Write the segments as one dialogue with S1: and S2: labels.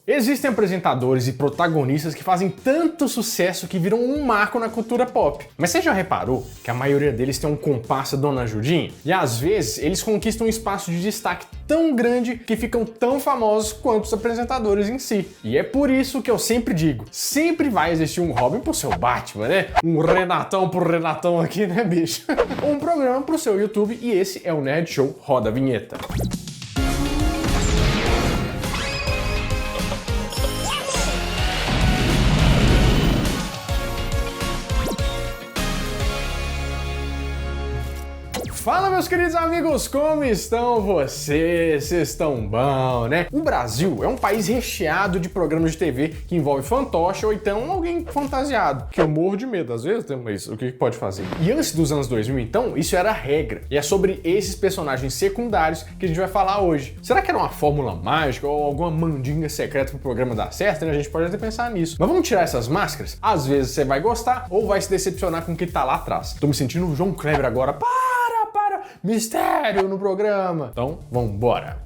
S1: Existem apresentadores e protagonistas que fazem tanto sucesso que viram um marco na cultura pop. Mas você já reparou que a maioria deles tem um comparsa Dona Ajudinha? E às vezes eles conquistam um espaço de destaque tão grande que ficam tão famosos quanto os apresentadores em si. E é por isso que eu sempre digo, sempre vai existir um Robin pro seu Batman, né? Um Renatão pro Renatão aqui, né, bicho? Ou um programa pro seu YouTube, e esse é o Nerd Show Roda a Vinheta. Fala, meus queridos amigos, como estão vocês? Vocês estão bom, né? O Brasil é um país recheado de programas de TV que envolve fantoche ou então alguém fantasiado, que eu morro de medo às vezes, mas o que pode fazer? E antes dos anos 2000, então, isso era regra. E é sobre esses personagens secundários que a gente vai falar hoje. Será que era uma fórmula mágica ou alguma mandinga secreta pro programa dar certo? A gente pode até pensar nisso. Mas vamos tirar essas máscaras? Às vezes você vai gostar ou vai se decepcionar com o que tá lá atrás. Tô me sentindo o João Kleber agora. Para! Mistério no programa. Então, vambora.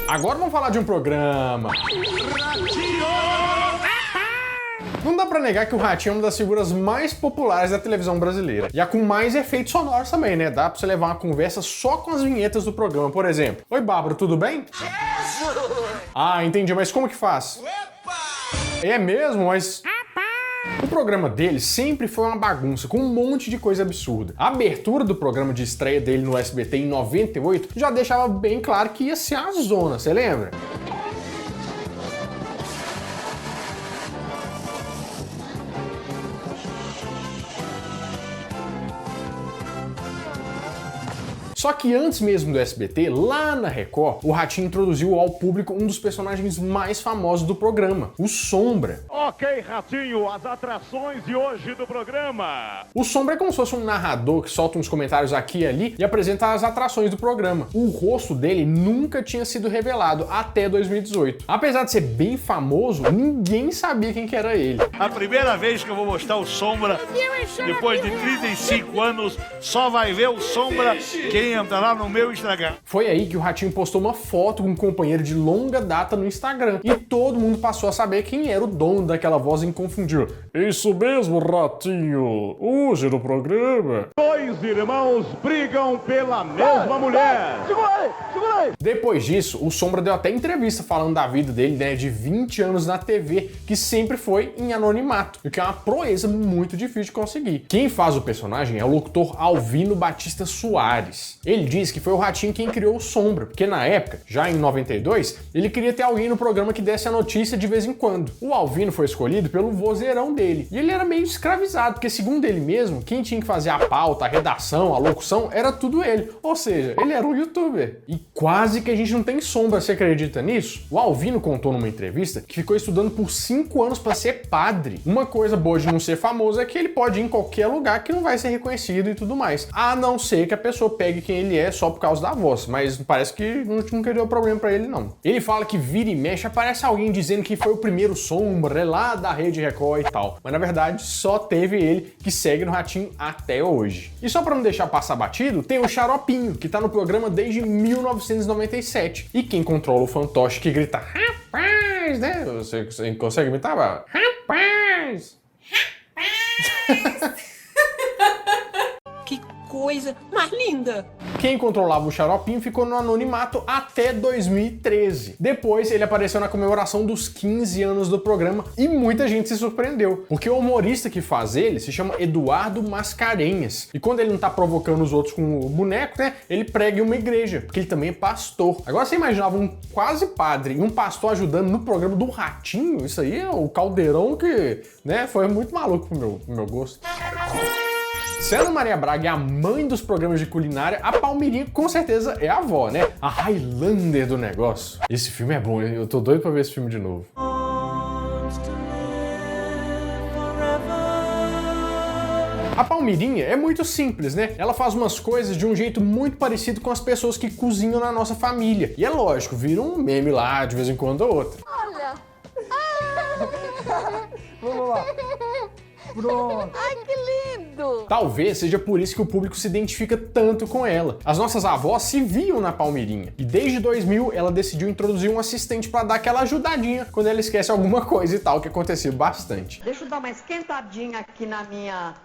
S1: Agora vamos falar de um programa. Não dá pra negar que o Ratinho é uma das figuras mais populares da televisão brasileira. E a com mais efeitos sonoros também, né? Dá pra você levar uma conversa só com as vinhetas do programa, por exemplo. Oi, Bárbara, tudo bem? Ah, entendi, mas como que faz? É mesmo, mas... O programa dele sempre foi uma bagunça, com um monte de coisa absurda. A abertura do programa de estreia dele no SBT em 98 já deixava bem claro que ia ser a zona, você lembra? Só que antes mesmo do SBT, lá na Record, o Ratinho introduziu ao público um dos personagens mais famosos do programa, o Sombra.
S2: Ok, Ratinho, as atrações de hoje do programa.
S1: O Sombra é como se fosse um narrador que solta uns comentários aqui e ali e apresenta as atrações do programa. O rosto dele nunca tinha sido revelado até 2018. Apesar de ser bem famoso, ninguém sabia quem que era ele.
S2: A primeira vez que eu vou mostrar o Sombra, depois de 35 anos, só vai ver o Sombra quem entra lá no meu Instagram.
S1: Foi aí que o Ratinho postou uma foto com um companheiro de longa data no Instagram e todo mundo passou a saber quem era o dono daquela voz inconfundível. Isso mesmo, Ratinho. Hoje no programa...
S2: Dois irmãos brigam pela mesma mulher.
S3: Segura aí!
S1: Depois disso, o Sombra deu até entrevista falando da vida dele, né, de 20 anos na TV, que sempre foi em anonimato, o que é uma proeza muito difícil de conseguir. Quem faz o personagem é o locutor Alvino Batista Soares. Ele diz que foi o Ratinho quem criou o Sombra, porque na época, já em 92, ele queria ter alguém no programa que desse a notícia de vez em quando. O Alvino foi escolhido pelo vozeirão dele, e ele era meio escravizado, porque segundo ele mesmo, quem tinha que fazer a pauta, a redação, a locução, era tudo ele. Ou seja, ele era um youtuber. E quase que a gente não tem Sombra, você acredita nisso? O Alvino contou numa entrevista que ficou estudando por 5 anos para ser padre. Uma coisa boa de não ser famoso é que ele pode ir em qualquer lugar que não vai ser reconhecido e tudo mais. A não ser que a pessoa pegue quem ele é só por causa da voz, mas parece que nunca deu problema pra ele, não. Ele fala que vira e mexe aparece alguém dizendo que foi o primeiro Sombra lá da Rede Record e tal, mas na verdade só teve ele que segue no Ratinho até hoje. E só pra não deixar passar batido, tem o Xaropinho, que tá no programa desde 1997, e quem controla o fantoche que grita rapaz, né? Você consegue imitar? Rapaz!
S4: Que coisa mais linda!
S1: Quem controlava o Xaropinho ficou no anonimato até 2013. Depois ele apareceu na comemoração dos 15 anos do programa e muita gente se surpreendeu, porque o humorista que faz ele se chama Eduardo Mascarenhas. E quando ele não tá provocando os outros com o boneco, né, ele prega em uma igreja, porque ele também é pastor. Agora você imaginava um quase padre e um pastor ajudando no programa do Ratinho? Isso aí é o caldeirão que, né, foi muito maluco pro meu gosto. Se a Ana Maria Braga é a mãe dos programas de culinária, a Palmeirinha com certeza é a avó, né? A Highlander do negócio. Esse filme é bom, eu tô doido pra ver esse filme de novo. A Palmeirinha é muito simples, né? Ela faz umas coisas de um jeito muito parecido com as pessoas que cozinham na nossa família. E é lógico, vira um meme lá de vez em quando ou outra.
S3: Olha! Vamos lá! Pronto.
S5: Ai, que lindo!
S1: Talvez seja por isso que o público se identifica tanto com ela. As nossas avós se viam na Palmeirinha. E desde 2000 ela decidiu introduzir um assistente para dar aquela ajudadinha quando ela esquece alguma coisa e tal, que acontecia bastante.
S3: Deixa eu dar uma esquentadinha aqui na minha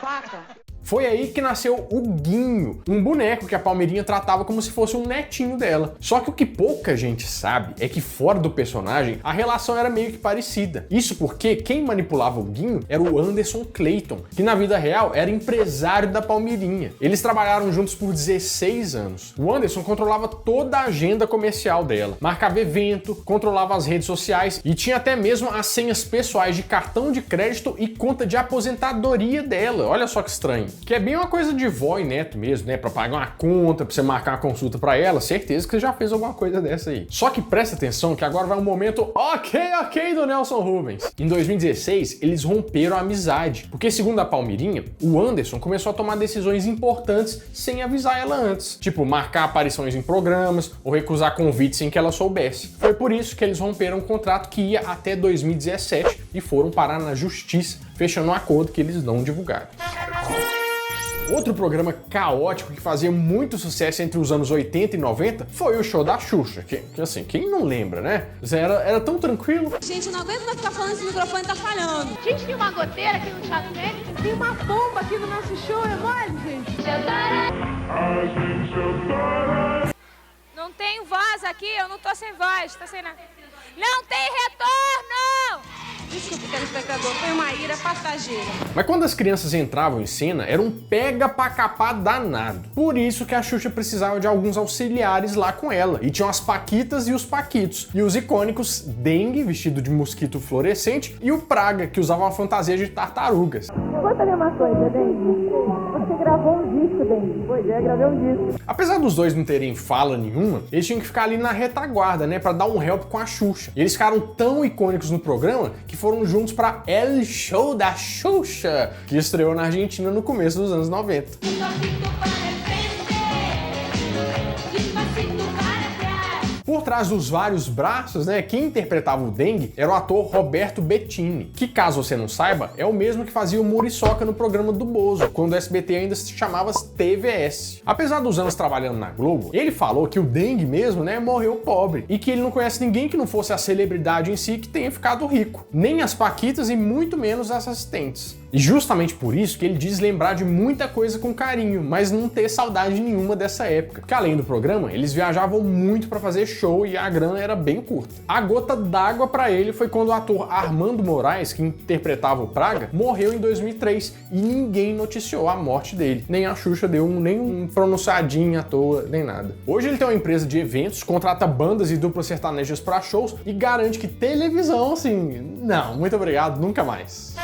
S3: faca.
S1: Foi aí que nasceu o Guinho, um boneco que a Palmeirinha tratava como se fosse um netinho dela. Só que o que pouca gente sabe é que fora do personagem, a relação era meio que parecida. Isso porque quem manipulava o Guinho era o Anderson Clayton, que na vida real era empresário da Palmeirinha. Eles trabalharam juntos por 16 anos. O Anderson controlava toda a agenda comercial dela, marcava evento, controlava as redes sociais e tinha até mesmo as senhas pessoais de cartão de crédito e conta de aposentadoria dela. Olha só que estranho. Que é bem uma coisa de vó e neto mesmo, né? Pra pagar uma conta, pra você marcar uma consulta pra ela, certeza que você já fez alguma coisa dessa aí. Só que presta atenção que agora vai um momento ok do Nelson Rubens. Em 2016, eles romperam a amizade, porque segundo a Palmeirinha, o Anderson começou a tomar decisões importantes sem avisar ela antes. Tipo, marcar aparições em programas ou recusar convites sem que ela soubesse. Foi por isso que eles romperam um contrato que ia até 2017 e foram parar na justiça, fechando um acordo que eles não divulgaram. Outro programa caótico que fazia muito sucesso entre os anos 80 e 90 foi o Show da Xuxa, que assim, quem não lembra, né? Era tão tranquilo.
S6: Gente, eu não aguento mais ficar falando, esse microfone tá falhando.
S5: Gente, tem uma goteira aqui no teatro dele.
S6: Tem uma bomba aqui no nosso show, é mole, gente?
S7: Não tenho voz aqui, eu não tô sem voz, tá sem nada. Não tem retorno!
S6: Desculpe, telespectador, foi uma ira passageira.
S1: Mas quando as crianças entravam em cena, era um pega pra capar danado. Por isso que a Xuxa precisava de alguns auxiliares lá com ela. E tinham as Paquitas e os Paquitos. E os icônicos Dengue, vestido de mosquito fluorescente, e o Praga, que usava uma fantasia de tartarugas.
S3: Vou saber uma coisa, Dengue. Você gravou um disco, Dengue. Pois é, gravei um disco.
S1: Apesar dos dois não terem fala nenhuma, eles tinham que ficar ali na retaguarda, né, pra dar um help com a Xuxa. E eles ficaram tão icônicos no programa que foram juntos pra El Show da Xuxa, que estreou na Argentina no começo dos anos 90. Por trás dos vários braços, né, quem interpretava o Dengue era o ator Roberto Bettini, que, caso você não saiba, é o mesmo que fazia o Muriçoca no programa do Bozo, quando o SBT ainda se chamava TVS. Apesar dos anos trabalhando na Globo, ele falou que o Dengue mesmo, né, morreu pobre, e que ele não conhece ninguém que não fosse a celebridade em si que tenha ficado rico, nem as Paquitas e muito menos as assistentes. E justamente por isso que ele diz lembrar de muita coisa com carinho, mas não ter saudade nenhuma dessa época. Porque além do programa, eles viajavam muito para fazer show e a grana era bem curta. A gota d'água para ele foi quando o ator Armando Moraes, que interpretava o Praga, morreu em 2003 e ninguém noticiou a morte dele. Nem a Xuxa deu nem um pronunciadinho à toa, nem nada. Hoje ele tem uma empresa de eventos, contrata bandas e duplas sertanejas para shows e garante que televisão, assim, não, muito obrigado, nunca mais.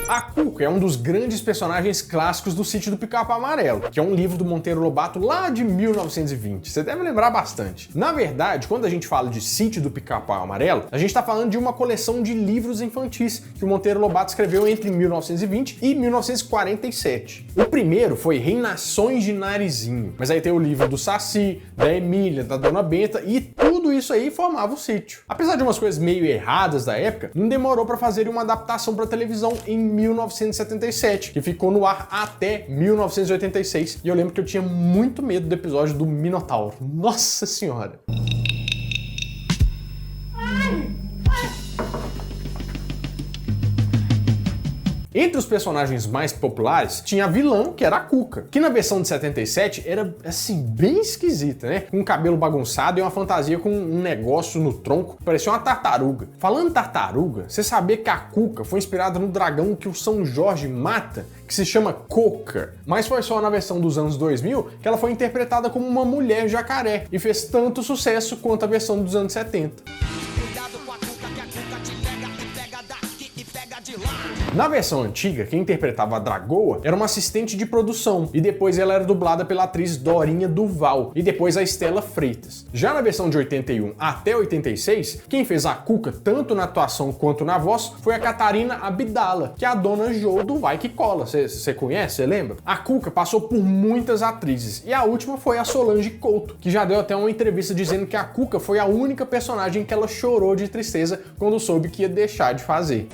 S1: A Cuca é um dos grandes personagens clássicos do Sítio do Pica-Pau Amarelo, que é um livro do Monteiro Lobato lá de 1920. Você deve lembrar bastante. Na verdade, quando a gente fala de Sítio do Pica-Pau Amarelo, a gente está falando de uma coleção de livros infantis que o Monteiro Lobato escreveu entre 1920 e 1947. O primeiro foi Reinações de Narizinho, mas aí tem o livro do Saci, da Emília, da Dona Benta e tudo isso aí formava o sítio. Apesar de umas coisas meio erradas da época, não demorou para fazer uma adaptação para televisão em 1977, que ficou no ar até 1986. E eu lembro que eu tinha muito medo do episódio do Minotauro. Nossa Senhora! Entre os personagens mais populares, tinha a vilã, que era a Cuca, que na versão de 77 era, assim, bem esquisita, né? Com um cabelo bagunçado e uma fantasia com um negócio no tronco, parecia uma tartaruga. Falando em tartaruga, você sabia que a Cuca foi inspirada no dragão que o São Jorge mata, que se chama Coca, mas foi só na versão dos anos 2000 que ela foi interpretada como uma mulher jacaré e fez tanto sucesso quanto a versão dos anos 70.
S8: Cuidado com a Cuca, que a Cuca te pega e pega daqui e pega de lá.
S1: Na versão antiga, quem interpretava a Dragoa era uma assistente de produção, e depois ela era dublada pela atriz Dorinha Duval, e depois a Estela Freitas. Já na versão de 81 até 86, quem fez a Cuca tanto na atuação quanto na voz foi a Catarina Abdala, que é a dona Jo do Vai Que Cola. Você conhece? Você lembra? A Cuca passou por muitas atrizes, e a última foi a Solange Couto, que já deu até uma entrevista dizendo que a Cuca foi a única personagem que ela chorou de tristeza quando soube que ia deixar de fazer.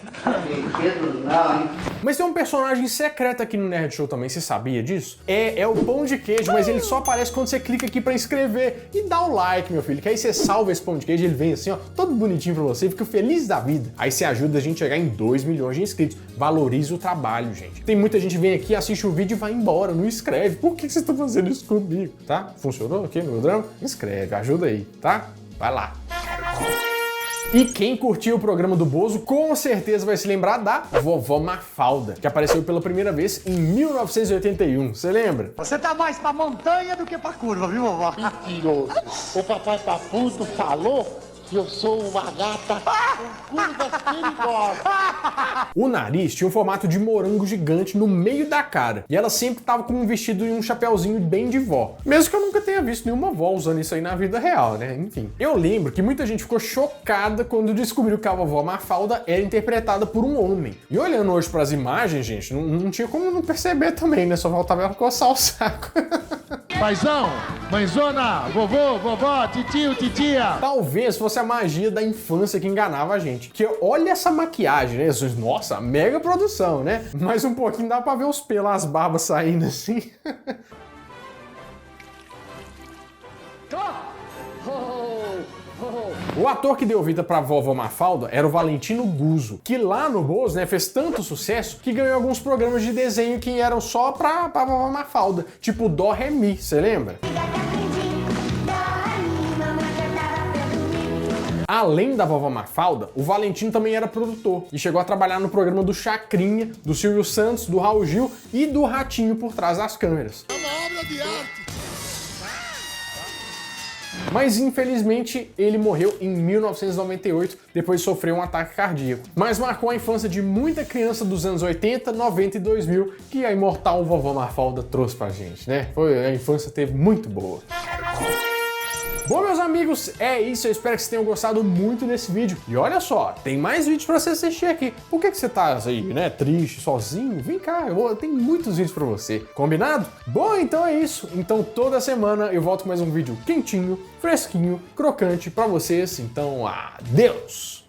S1: Mas tem um personagem secreto aqui no Nerd Show também, você sabia disso? É o Pão de Queijo, mas ele só aparece quando você clica aqui pra inscrever e dá o like, meu filho, que aí você salva esse Pão de Queijo, ele vem assim, ó, todo bonitinho pra você, fica feliz da vida. Aí você ajuda a gente a chegar em 2 milhões de inscritos. Valoriza o trabalho, gente. Tem muita gente que vem aqui, assiste o vídeo e vai embora, não escreve. Por que vocês estão fazendo isso comigo, tá? Funcionou aqui no meu drama? Inscreve, ajuda aí, tá? Vai lá. E quem curtiu o programa do Bozo com certeza vai se lembrar da Vovó Mafalda, que apareceu pela primeira vez em 1981. Você lembra?
S8: Você tá mais pra montanha do que pra curva, viu, vovó?
S9: Mentiroso. O papai Papudo falou que eu sou uma gata com curvas perigosas.
S1: O nariz tinha um formato de morango gigante no meio da cara, e ela sempre tava com um vestido e um chapéuzinho bem de vó. Mesmo que eu nunca tenha visto nenhuma vó usando isso aí na vida real, né? Enfim. Eu lembro que muita gente ficou chocada quando descobriu que a vovó Mafalda era interpretada por um homem. E olhando hoje pras imagens, gente, não tinha como não perceber também, né? Só faltava ela coçar o saco.
S9: Paizão, mãezona, vovô, vovó, titio, titia.
S1: Talvez fosse a magia da infância que enganava a gente. Que olha essa maquiagem, né? Nossa, mega produção, né? Mas um pouquinho dá pra ver os pelos, as barbas saindo assim. O ator que deu vida pra vovó Mafalda era o Valentino Guzzo, que lá no Bozo, né, fez tanto sucesso que ganhou alguns programas de desenho que eram só pra vovó Mafalda, tipo Dó Ré Mi, você lembra? Além da vovó Mafalda, o Valentino também era produtor e chegou a trabalhar no programa do Chacrinha, do Silvio Santos, do Raul Gil e do Ratinho por trás das câmeras.
S9: É uma obra de arte.
S1: Mas infelizmente ele morreu em 1998, depois de sofrer um ataque cardíaco. Mas marcou a infância de muita criança dos anos 80, 90 e 2000 que a imortal vovó Mafalda trouxe pra gente, né? A infância teve muito boa. Bom, meus amigos, é isso. Eu espero que vocês tenham gostado muito desse vídeo. E olha só, tem mais vídeos pra você assistir aqui. Por que você tá aí, né, triste, sozinho? Vem cá, eu tenho muitos vídeos pra você. Combinado? Bom, então é isso. Então toda semana eu volto com mais um vídeo quentinho, fresquinho, crocante pra vocês. Então, adeus!